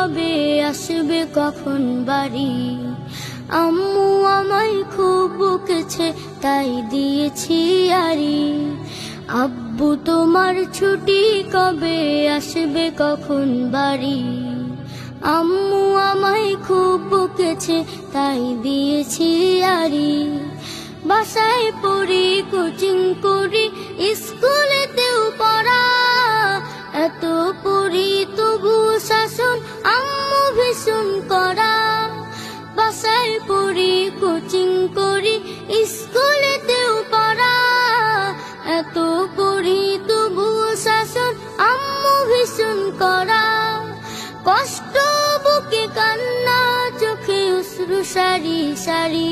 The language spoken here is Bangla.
কবে আসবে কখন বাড়ি। আম্মু আমায় খুব বকেছে তাই দিয়েছি আড়ি। আব্বু তোমার ছুটি কবে আসবে কখন বাড়ি। আম্মু আমায় খুব বকেছে তাই দিয়েছি আড়ি। বাসায় পড়ি কোচিং করি স্কুলেতেও পড়া। এত পড়ি তবু শাসন আম্মু ভীষণ করা। বাসায় পড়ি কোচিং করি স্কুলেতেও পড়া। এত পড়ি তবু শাসন আম্মু ভীষণ করা। কষ্ট বুকে কান্না চোখে অশ্রু সারি সারি।